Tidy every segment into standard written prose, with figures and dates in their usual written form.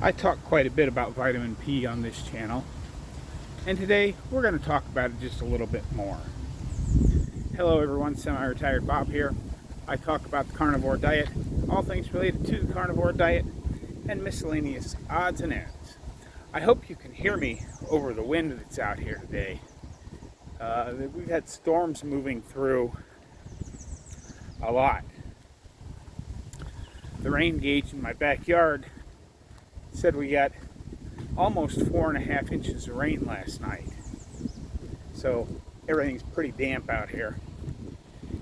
I talk quite a bit about vitamin P on this channel, and today we're going to talk about it just a little bit more. Hello everyone, semi-retired Bob here. I talk about the carnivore diet, all things related to the carnivore diet, and miscellaneous odds and ends. I hope you can hear me over the wind that's out here today. We've had storms moving through a lot. The rain gauge in my backyard said we got almost 4.5 inches of rain last night. So everything's pretty damp out here.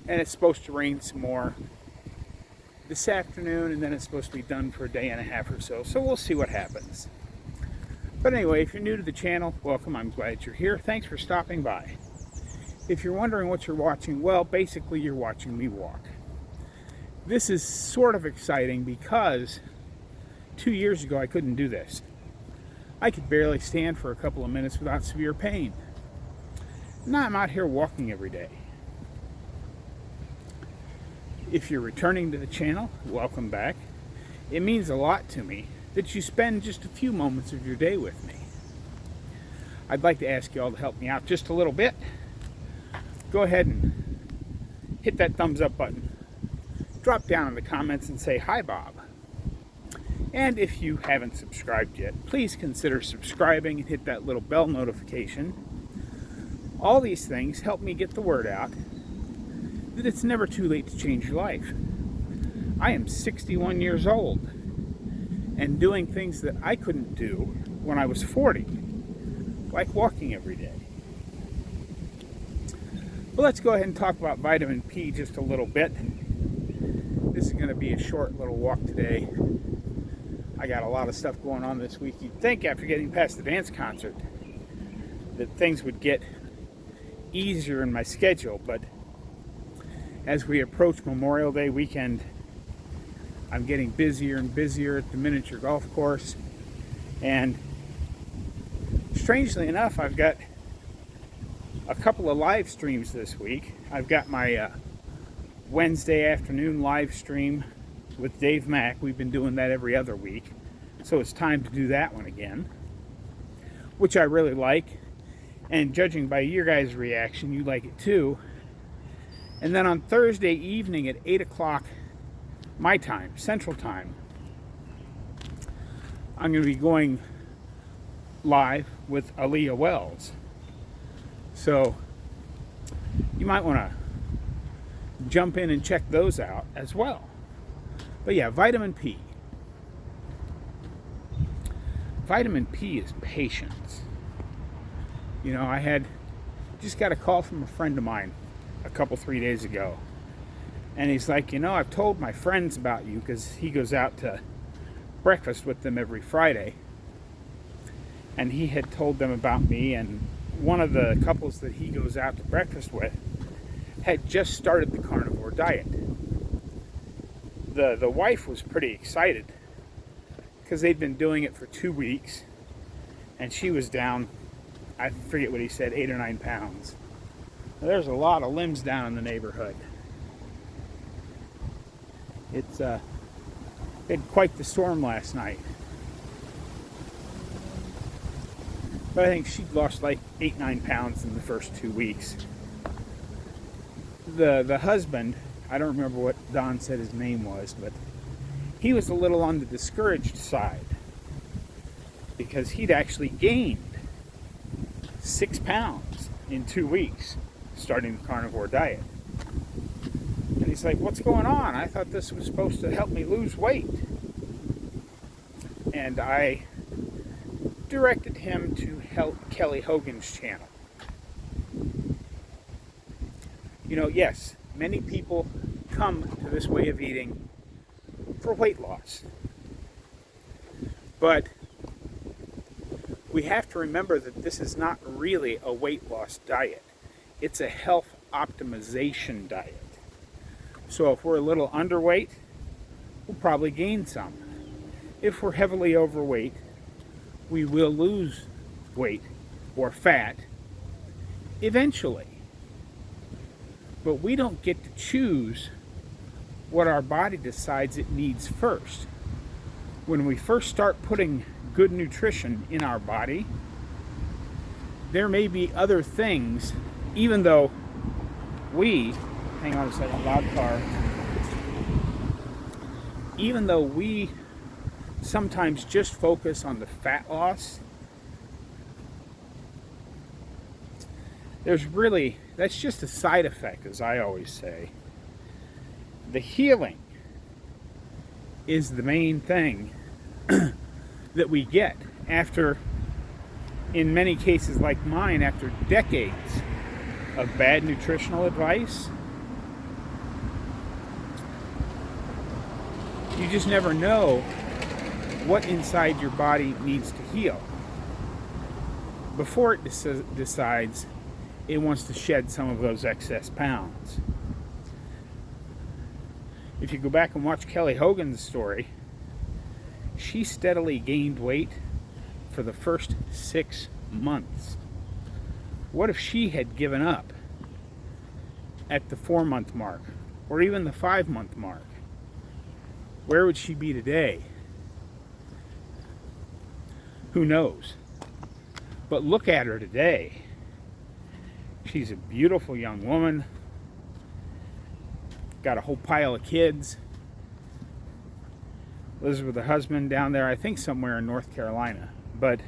And it's supposed to rain some more this afternoon, and then it's supposed to be done for a day and a half or so. So we'll see what happens. But anyway, if you're new to the channel, welcome. I'm glad you're here. Thanks for stopping by. If you're wondering what you're watching, well, basically you're watching me walk. This is sort of exciting because 2 years ago I couldn't do this. I could barely stand for a couple of minutes without severe pain. Now I'm out here walking every day. If you're returning to the channel, welcome back. It means a lot to me that you spend just a few moments of your day with me. I'd like to ask you all to help me out just a little bit. Go ahead and hit that thumbs up button. Drop down in the comments and say, "Hi, Bob." And if you haven't subscribed yet, please consider subscribing and hit that little bell notification. All these things help me get the word out that it's never too late to change your life. I am 61 years old and doing things that I couldn't do when I was 40, like walking every day. But let's go ahead and talk about vitamin P just a little bit. This is going to be a short little walk today. I got a lot of stuff going on this week. You'd think after getting past the dance concert that things would get easier in my schedule, but as we approach Memorial Day weekend, I'm getting busier and busier at the miniature golf course. And strangely enough, I've got a couple of live streams this week. I've got my Wednesday afternoon live stream with Dave Mack. We've been doing that every other week, so it's time to do that one again, which I really like, and judging by your guys' reaction, you like it too. And then on Thursday evening at 8 o'clock my time, Central Time, I'm going to be going live with Aaliyah Wells. So you might want to jump in and check those out as well. But yeah, vitamin P. Vitamin P is patience. You know, I just got a call from a friend of mine a couple, 3 days ago. And he's like, you know, I've told my friends about you, because he goes out to breakfast with them every Friday. And he had told them about me, and one of the couples that he goes out to breakfast with had just started the carnivore diet. The wife was pretty excited because they'd been doing it for 2 weeks, and she was down, I forget what he said, 8 or 9 pounds. Now, there's a lot of limbs down in the neighborhood. It's been quite the storm last night. But I think she'd lost like 8-9 pounds in the first 2 weeks. The husband, I don't remember what Don said his name was, but he was a little on the discouraged side because he'd actually gained 6 pounds in 2 weeks starting the carnivore diet. And he's like, "What's going on? I thought this was supposed to help me lose weight." And I directed him to Kelly Hogan's channel. You know, yes, many people come to this way of eating for weight loss. But we have to remember that this is not really a weight loss diet. It's a health optimization diet. So if we're a little underweight, we'll probably gain some. If we're heavily overweight, we will lose weight or fat eventually. But we don't get to choose what our body decides it needs first. When we first start putting good nutrition in our body, there may be other things, even though hang on a second, loud car, even though we sometimes just focus on the fat loss, that's just a side effect, as I always say. The healing is the main thing that we get after, in many cases like mine, after decades of bad nutritional advice. You just never know what inside your body needs to heal before it decides it wants to shed some of those excess pounds. If you go back and watch Kelly Hogan's story, she steadily gained weight for the first 6 months. What if she had given up at the 4-month mark, or even the 5-month mark? Where would she be today? Who knows? But look at her today. She's a beautiful young woman, got a whole pile of kids, lives with her husband down there, I think somewhere in North Carolina. But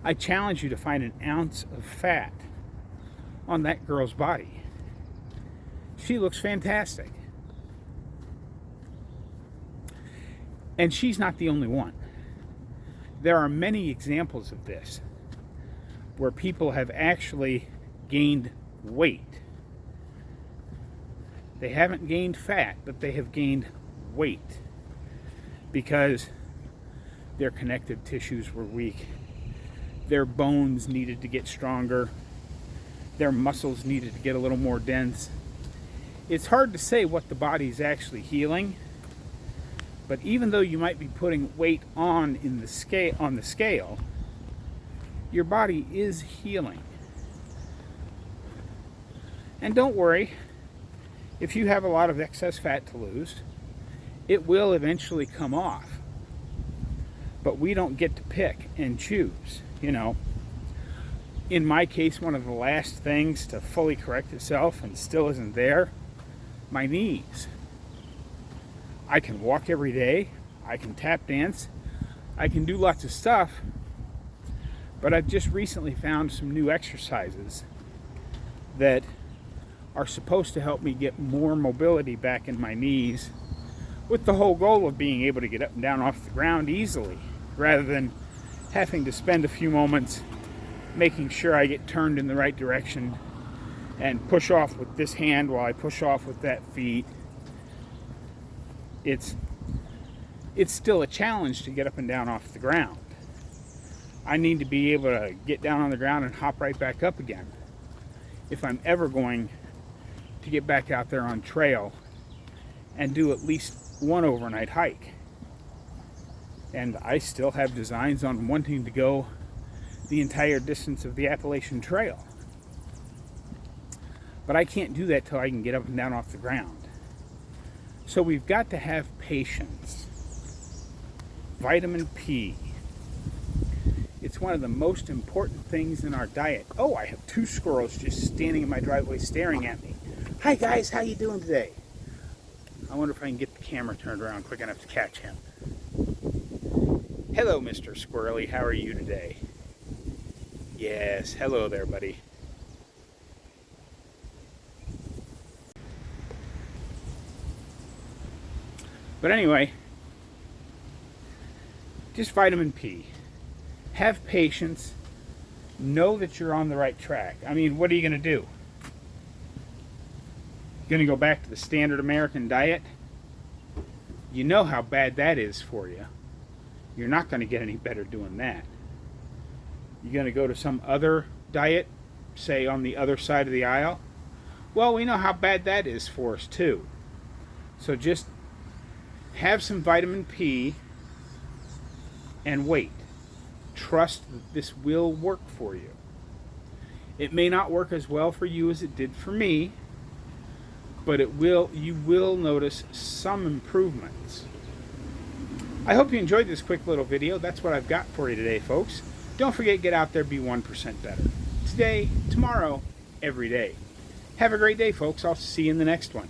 I challenge you to find an ounce of fat on that girl's body. She looks fantastic. And she's not the only one. There are many examples of this where people have actually gained weight. They haven't gained fat, but they have gained weight because their connective tissues were weak. Their bones needed to get stronger. Their muscles needed to get a little more dense. It's hard to say what the body's actually healing, but even though you might be putting weight on the scale, your body is healing. And don't worry, if you have a lot of excess fat to lose, it will eventually come off. But we don't get to pick and choose, you know. In my case, one of the last things to fully correct itself and still isn't there, my knees. I can walk every day, I can tap dance, I can do lots of stuff, but I've just recently found some new exercises that are supposed to help me get more mobility back in my knees, with the whole goal of being able to get up and down off the ground easily, rather than having to spend a few moments making sure I get turned in the right direction and push off with this hand while I push off with that feet. It's still a challenge to get up and down off the ground. I need to be able to get down on the ground and hop right back up again if I'm ever going to get back out there on trail and do at least one overnight hike. And I still have designs on wanting to go the entire distance of the Appalachian Trail. But I can't do that till I can get up and down off the ground. So we've got to have patience. Vitamin P. It's one of the most important things in our diet. Oh, I have 2 squirrels just standing in my driveway staring at me. Hi guys, how you doing today? I wonder if I can get the camera turned around quick enough to catch him. Hello, Mr. Squirrely, how are you today? Yes, hello there, buddy. But anyway, just vitamin P. Have patience. Know that you're on the right track. I mean, what are you going to do? Going to go back to the standard American diet? You know how bad that is for you. You're not going to get any better doing that. You're going to go to some other diet, say on the other side of the aisle? Well, we know how bad that is for us too. So just have some vitamin P and wait. Trust that this will work for you. It may not work as well for you as it did for me, but you will notice some improvements. I hope you enjoyed this quick little video. That's what I've got for you today, folks. Don't forget, get out there, be 1% better. Today, tomorrow, every day. Have a great day, folks. I'll see you in the next one.